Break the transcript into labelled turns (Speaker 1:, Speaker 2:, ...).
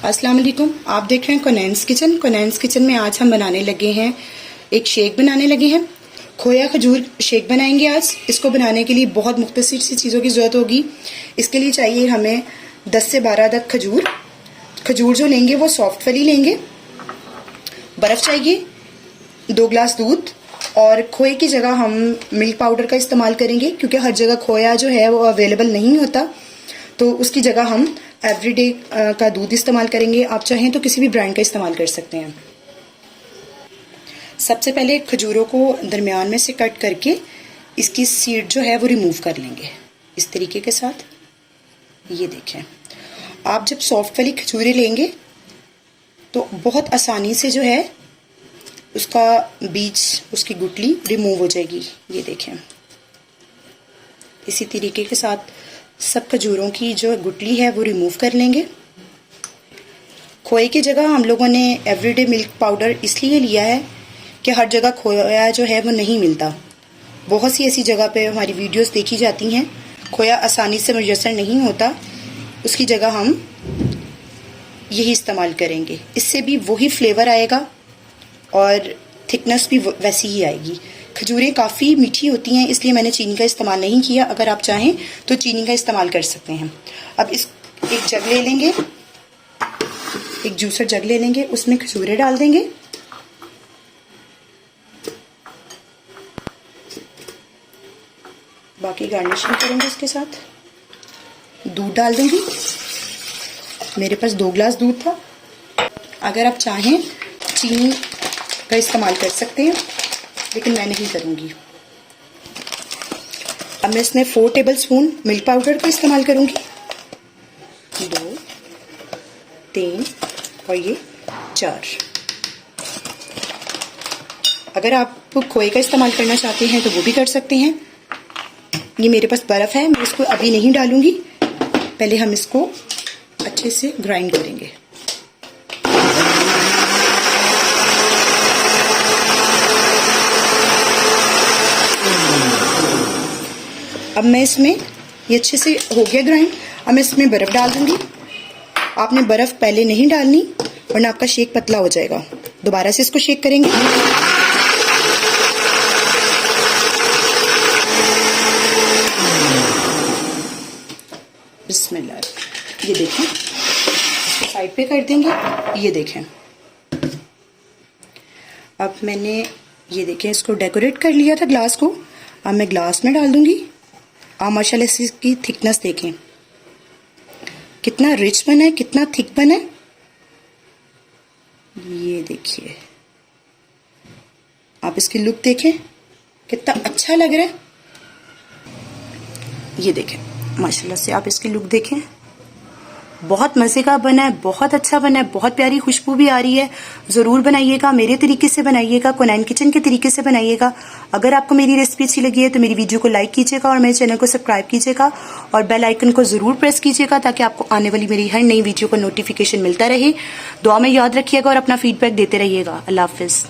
Speaker 1: अस्सलाम वालेकुम। आप देख रहे हैं कोनैन्स किचन। कोनैन्स किचन में आज हम बनाने लगे हैं, एक शेक बनाने लगे हैं। खोया खजूर शेक बनाएंगे आज। इसको बनाने के लिए बहुत मुख्तसर सी चीज़ों की ज़रूरत होगी। इसके लिए चाहिए हमें 10 से 12 अदद खजूर। खजूर जो लेंगे वो सॉफ्ट वाली लेंगे। बर्फ़ चाहिए, 2 गिलास दूध, और खोए की जगह हम मिल्क पाउडर का इस्तेमाल करेंगे क्योंकि हर जगह खोया जो है वो अवेलेबल नहीं होता, तो उसकी जगह हम एवरीडे का दूध इस्तेमाल करेंगे। आप चाहें तो किसी भी ब्रांड का इस्तेमाल कर सकते हैं। सबसे पहले खजूरों को दरमियान में से कट करके इसकी सीड जो है वो रिमूव कर लेंगे इस तरीके के साथ। ये देखें, आप जब सॉफ्ट वाली खजूरें लेंगे तो बहुत आसानी से जो है उसका बीज, उसकी गुठली रिमूव हो जाएगी। ये देखें, इसी तरीके के साथ सब खजूरों की जो गुठली है वो रिमूव कर लेंगे। खोए की जगह हम लोगों ने एवरीडे मिल्क पाउडर इसलिए लिया है कि हर जगह खोया जो है वो नहीं मिलता। बहुत सी ऐसी जगह पे हमारी वीडियोस देखी जाती हैं, खोया आसानी से मुयस्सर नहीं होता, उसकी जगह हम यही इस्तेमाल करेंगे। इससे भी वही फ्लेवर आएगा और थिकनेस भी वैसी ही आएगी। खजूरें काफ़ी मीठी होती हैं, इसलिए मैंने चीनी का इस्तेमाल नहीं किया। अगर आप चाहें तो चीनी का इस्तेमाल कर सकते हैं। अब एक जग ले लेंगे, एक जूसर जग ले लेंगे, उसमें खजूरें डाल देंगे। बाकी गार्निशिंग करेंगे इसके साथ। दूध डाल दूंगी, मेरे पास 2 गिलास दूध था। अगर आप चाहें चीनी का इस्तेमाल कर सकते हैं, लेकिन मैं नहीं करूंगी। अब मैं इसमें 4 टेबल स्पून मिल्क पाउडर का इस्तेमाल करूंगी। 2, 3 और ये 4। अगर आप खोए का इस्तेमाल करना चाहते हैं तो वो भी कर सकते हैं। ये मेरे पास बर्फ़ है, मैं इसको अभी नहीं डालूंगी, पहले हम इसको अच्छे से ग्राइंड करेंगे। अब मैं इसमें, ये अच्छे से हो गया ग्राइंड, अब मैं इसमें बर्फ़ डाल दूंगी। आपने बर्फ़ पहले नहीं डालनी वरना आपका शेक पतला हो जाएगा। दोबारा से इसको शेक करेंगे। बिस्मिल्लाह। ये देखें, इसको साइड पे कर देंगे। ये देखें, अब मैंने ये देखें इसको डेकोरेट कर लिया था ग्लास को। अब मैं ग्लास में डाल दूंगी। आप माशाल्लाह से इसकी थिकनेस देखें, कितना रिच बना है, कितना थिक बना है। ये देखिए, आप इसकी लुक देखें, कितना अच्छा लग रहा है। ये देखें, माशाल्लाह से आप इसकी लुक देखें, बहुत मज़े का बना है, बहुत अच्छा बना है, बहुत प्यारी खुशबू भी आ रही है। ज़रूर बनाइएगा, मेरे तरीके से बनाइएगा, कोनैन किचन के तरीके से बनाइएगा। अगर आपको मेरी रेसिपी अच्छी लगी है तो मेरी वीडियो को लाइक कीजिएगा और मेरे चैनल को सब्सक्राइब कीजिएगा और बेल आइकन को ज़रूर प्रेस कीजिएगा ताकि आपको आने वाली मेरी हर नई वीडियो का नोटिफिकेशन मिलता रहे। दुआ में याद रखिएगा और अपना फीडबैक देते रहिएगा। अल्लाह हाफिज़।